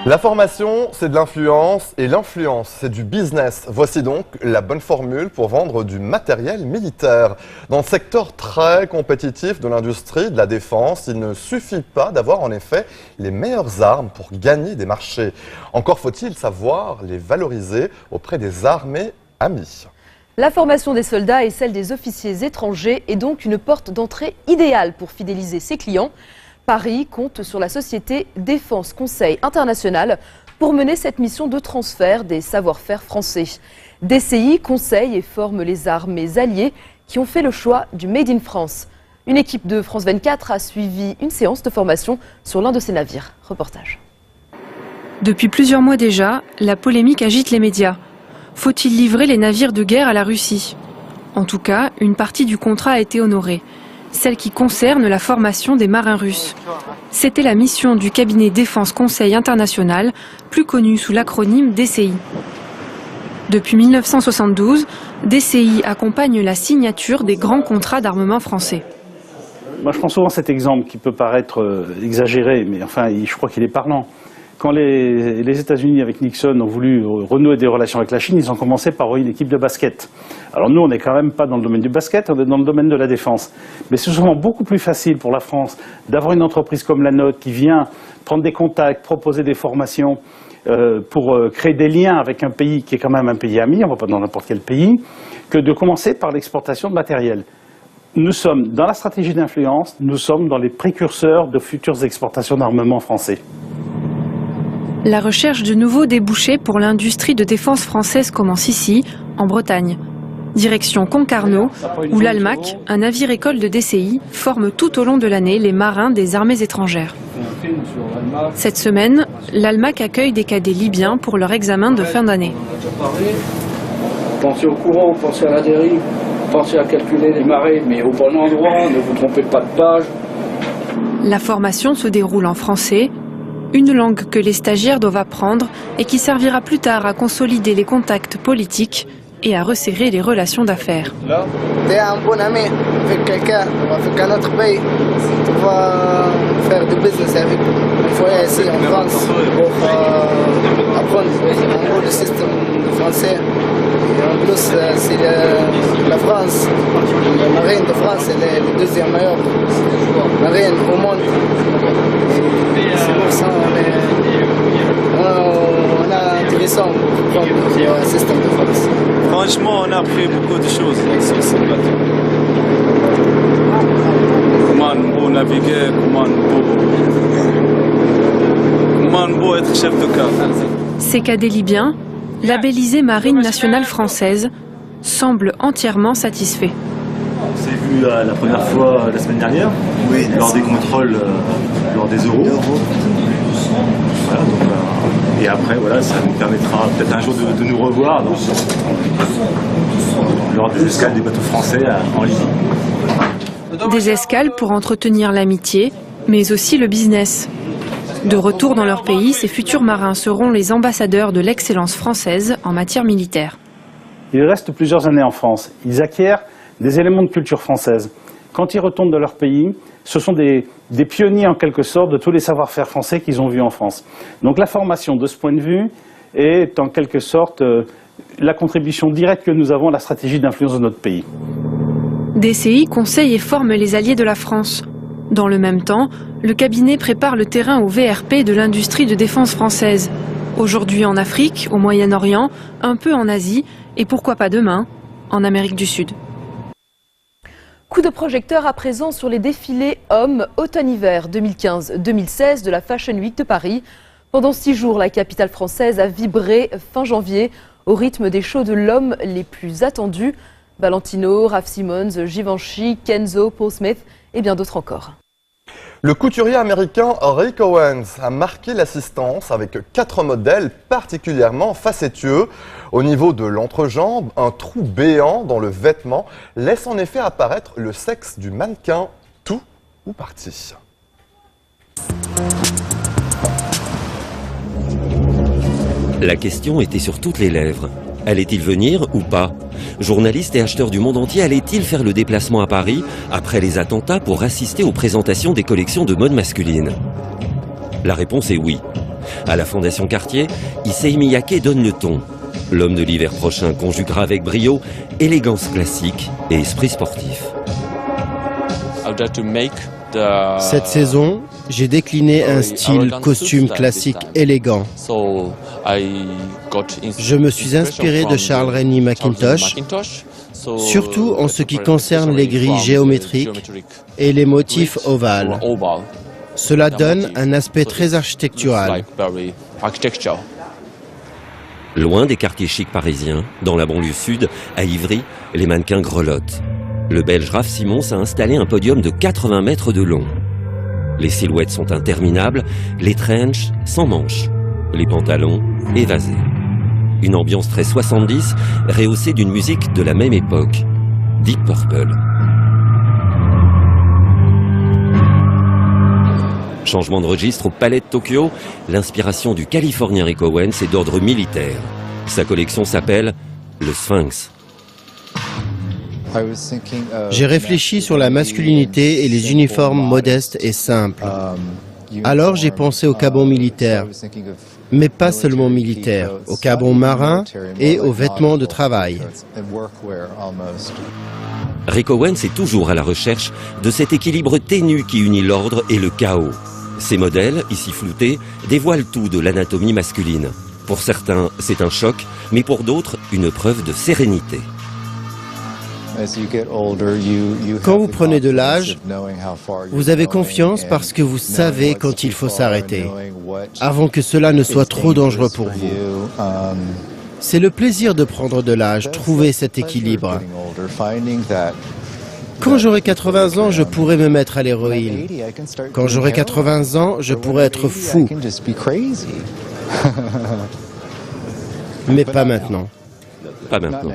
La formation, c'est de l'influence et l'influence, c'est du business. Voici donc la bonne formule pour vendre du matériel militaire. Dans le secteur très compétitif de l'industrie de la défense, il ne suffit pas d'avoir en effet les meilleures armes pour gagner des marchés. Encore faut-il savoir les valoriser auprès des armées amies. La formation des soldats et celle des officiers étrangers est donc une porte d'entrée idéale pour fidéliser ses clients. Paris compte sur la société Défense Conseil International pour mener cette mission de transfert des savoir-faire français. DCI conseille et forme les armées alliées qui ont fait le choix du Made in France. Une équipe de France 24 a suivi une séance de formation sur l'un de ces navires. Reportage. Depuis plusieurs mois déjà, la polémique agite les médias. Faut-il livrer les navires de guerre à la Russie? En tout cas, une partie du contrat a été honorée. Celle qui concerne la formation des marins russes. C'était la mission du cabinet Défense Conseil International, plus connu sous l'acronyme DCI. Depuis 1972, DCI accompagne la signature des grands contrats d'armement français. Moi, je prends souvent cet exemple qui peut paraître exagéré, mais enfin, je crois qu'il est parlant. Quand les États-Unis, avec Nixon, ont voulu renouer des relations avec la Chine, ils ont commencé par une équipe de basket. Alors nous, on n'est quand même pas dans le domaine du basket, on est dans le domaine de la défense. Mais c'est souvent beaucoup plus facile pour la France d'avoir une entreprise comme la nôtre qui vient prendre des contacts, proposer des formations pour créer des liens avec un pays qui est quand même un pays ami, on ne va pas dans n'importe quel pays, que de commencer par l'exportation de matériel. Nous sommes dans la stratégie d'influence, nous sommes dans les précurseurs de futures exportations d'armement français. La recherche de nouveaux débouchés pour l'industrie de défense française commence ici, en Bretagne. Direction Concarneau, où l'Almac, un navire-école de DCI, forme tout au long de l'année les marins des armées étrangères. Cette semaine, l'Almac accueille des cadets libyens pour leur examen de fin d'année. Pensez au courant, pensez à la dérive, pensez à calculer les marées, mais au bon endroit, ne vous trompez pas de page. La formation se déroule en français, une langue que les stagiaires doivent apprendre et qui servira plus tard à consolider les contacts politiques et à resserrer les relations d'affaires. Tu es un bon ami avec quelqu'un, avec un autre pays, tu vas faire du business avec un foyer ici en France pour apprendre en gros le système français. Et en plus, c'est la France, la marine de France, elle est la deuxième meilleure marine au monde. C'est pour ça on a intéressant pour le système de France. Franchement, on a appris beaucoup de choses sur ce bateau. Comment on peut naviguer, comment on peut être chef de quart. Ces cadets libyens, labellisés Marine nationale française, semblent entièrement satisfaits. On s'est vu la première fois la semaine dernière, oui, lors des contrôles, lors des euros. Voilà, donc, et après, voilà, ça nous permettra peut-être un jour de nous revoir lors des escales des bateaux français en Libye. Des escales pour entretenir l'amitié, mais aussi le business. De retour dans leur pays, ces futurs marins seront les ambassadeurs de l'excellence française en matière militaire. Ils restent plusieurs années en France. Ils acquièrent des éléments de culture française. Quand ils retournent dans leur pays, ce sont des pionniers en quelque sorte de tous les savoir-faire français qu'ils ont vus en France. Donc la formation de ce point de vue est en quelque sorte la contribution directe que nous avons à la stratégie d'influence de notre pays. DCI conseille et forme les alliés de la France. Dans le même temps, le cabinet prépare le terrain au VRP de l'industrie de défense française. Aujourd'hui en Afrique, au Moyen-Orient, un peu en Asie et pourquoi pas demain, en Amérique du Sud. Coup de projecteur à présent sur les défilés hommes automne-hiver 2015-2016 de la Fashion Week de Paris. Pendant 6 jours, la capitale française a vibré fin janvier au rythme des shows de l'homme les plus attendus. Valentino, Raf Simons, Givenchy, Kenzo, Paul Smith et bien d'autres encore. Le couturier américain Rick Owens a marqué l'assistance avec 4 modèles particulièrement facétieux. Au niveau de l'entrejambe, un trou béant dans le vêtement laisse en effet apparaître le sexe du mannequin, tout ou partie. La question était sur toutes les lèvres. Allait-il venir ou pas? Journalistes et acheteurs du monde entier allaient-ils faire le déplacement à Paris après les attentats pour assister aux présentations des collections de mode masculine? La réponse est oui. À la Fondation Cartier, Issei Miyake donne le ton. L'homme de l'hiver prochain conjuguera avec brio élégance classique et esprit sportif. Cette saison, j'ai décliné un style costume classique élégant. Je me suis inspiré de Charles Rennie Mackintosh, surtout en ce qui concerne les grilles géométriques et les motifs ovales. Cela donne un aspect très architectural. Loin des quartiers chics parisiens, dans la banlieue sud, à Ivry, les mannequins grelottent. Le Belge Raph Simons a installé un podium de 80 mètres de long. Les silhouettes sont interminables, les trenchs sans manches, les pantalons évasés. Une ambiance très 70, rehaussée d'une musique de la même époque, Deep Purple. Changement de registre au Palais de Tokyo, l'inspiration du Californien Rick Owens est d'ordre militaire. Sa collection s'appelle le Sphinx. J'ai réfléchi sur la masculinité et les uniformes modestes et simples. Alors j'ai pensé aux cabons militaires, mais pas seulement militaires, aux cabons marins et aux vêtements de travail. Rick Owens est toujours à la recherche de cet équilibre ténu qui unit l'ordre et le chaos. Ces modèles, ici floutés, dévoilent tout de l'anatomie masculine. Pour certains, c'est un choc, mais pour d'autres, une preuve de sérénité. Quand vous prenez de l'âge, vous avez confiance parce que vous savez quand il faut s'arrêter, avant que cela ne soit trop dangereux pour vous. C'est le plaisir de prendre de l'âge, trouver cet équilibre. Quand j'aurai 80 ans, je pourrai me mettre à l'héroïne. Quand j'aurai 80 ans, je pourrai être fou. Mais pas maintenant. Pas maintenant.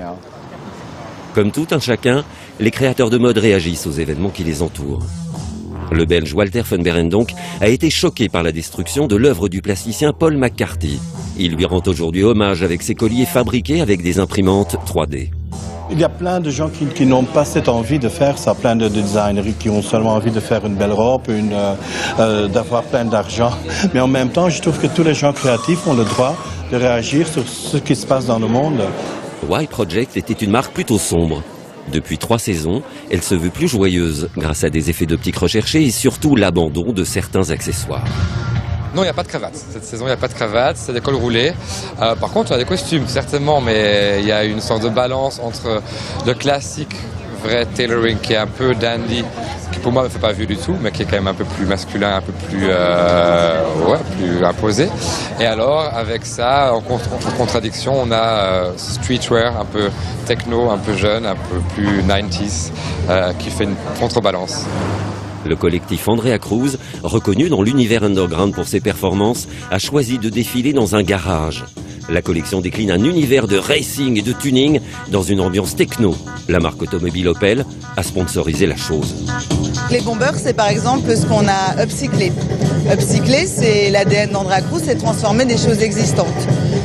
Comme tout un chacun, les créateurs de mode réagissent aux événements qui les entourent. Le Belge Walter van Beirendonck a été choqué par la destruction de l'œuvre du plasticien Paul McCarthy. Il lui rend aujourd'hui hommage avec ses colliers fabriqués avec des imprimantes 3D. Il y a plein de gens qui n'ont pas cette envie de faire ça, plein de designers qui ont seulement envie de faire une belle robe, d'avoir plein d'argent. Mais en même temps, je trouve que tous les gens créatifs ont le droit de réagir sur ce qui se passe dans le monde. Y Project était une marque plutôt sombre. Depuis 3 saisons, elle se veut plus joyeuse grâce à des effets d'optique recherchés et surtout l'abandon de certains accessoires. Non, il n'y a pas de cravate. Cette saison, il n'y a pas de cravate, c'est des cols roulés. Par contre, il y a des costumes, certainement, mais il y a une sorte de balance entre le classique, vrai tailoring qui est un peu dandy, qui pour moi ne me fait pas vu du tout, mais qui est quand même un peu plus masculin, un peu plus, plus imposé. Et alors, avec ça, en contradiction, on a streetwear, un peu techno, un peu jeune, un peu plus 90s, qui fait une contrebalance. Le collectif Andrea Cruz, reconnu dans l'univers underground pour ses performances, a choisi de défiler dans un garage. La collection décline un univers de racing et de tuning dans une ambiance techno. La marque automobile Opel a sponsorisé la chose. Les bombers, c'est par exemple ce qu'on a upcyclé. Upcyclé, c'est l'ADN d'Andrea Cruz, c'est transformer des choses existantes.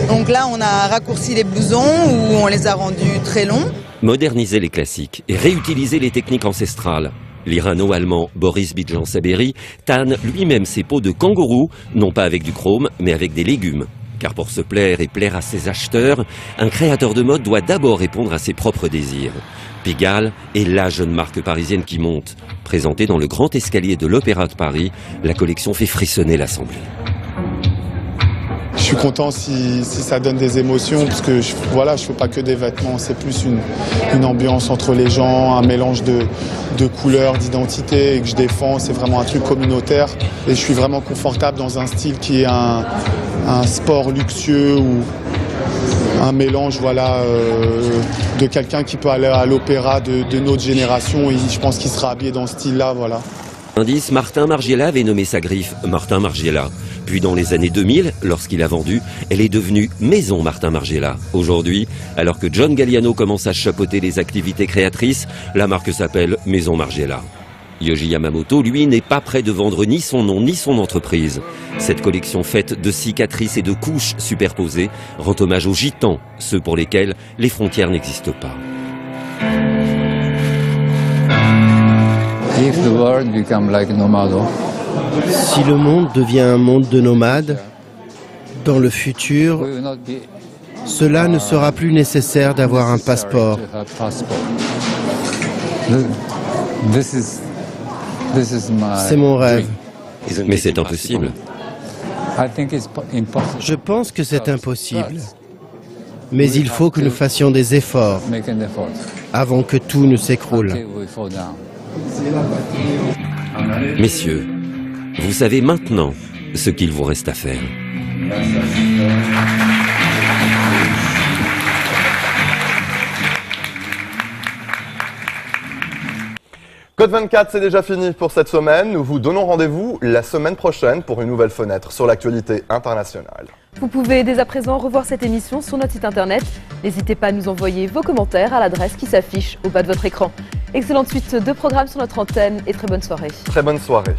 Donc là, on a raccourci les blousons ou on les a rendus très longs. Moderniser les classiques et réutiliser les techniques ancestrales. L'Irano-allemand Boris Bidjan-Saberi tanne lui-même ses peaux de kangourou, non pas avec du chrome, mais avec des légumes. Car pour se plaire et plaire à ses acheteurs, un créateur de mode doit d'abord répondre à ses propres désirs. Pigalle est la jeune marque parisienne qui monte. Présentée dans le grand escalier de l'Opéra de Paris, la collection fait frissonner l'Assemblée. Je suis content si ça donne des émotions, parce que je fais pas que des vêtements, c'est plus une ambiance entre les gens, un mélange de couleurs, d'identité, et que je défends, c'est vraiment un truc communautaire. Et je suis vraiment confortable dans un style qui est un sport luxueux ou un mélange de quelqu'un qui peut aller à l'opéra de notre génération, et je pense qu'il sera habillé dans ce style-là, voilà. Indice, Martin Margiela avait nommé sa griffe Martin Margiela. Puis dans les années 2000, lorsqu'il a vendu, elle est devenue Maison Martin Margiela. Aujourd'hui, alors que John Galliano commence à chapeauter les activités créatrices, la marque s'appelle Maison Margiela. Yohji Yamamoto, lui, n'est pas prêt de vendre ni son nom ni son entreprise. Cette collection faite de cicatrices et de couches superposées rend hommage aux gitans, ceux pour lesquels les frontières n'existent pas. Si le monde devient un monde de nomades, Dans le futur, cela ne sera plus nécessaire d'avoir un passeport. C'est mon rêve. Mais c'est impossible. Je pense que c'est impossible. Mais il faut que nous fassions des efforts avant que tout ne s'écroule. Messieurs, vous savez maintenant ce qu'il vous reste à faire. Code 24, c'est déjà fini pour cette semaine. Nous vous donnons rendez-vous la semaine prochaine pour une nouvelle fenêtre sur l'actualité internationale. Vous pouvez dès à présent revoir cette émission sur notre site internet. N'hésitez pas à nous envoyer vos commentaires à l'adresse qui s'affiche au bas de votre écran. Excellente suite de programmes sur notre antenne et très bonne soirée. Très bonne soirée.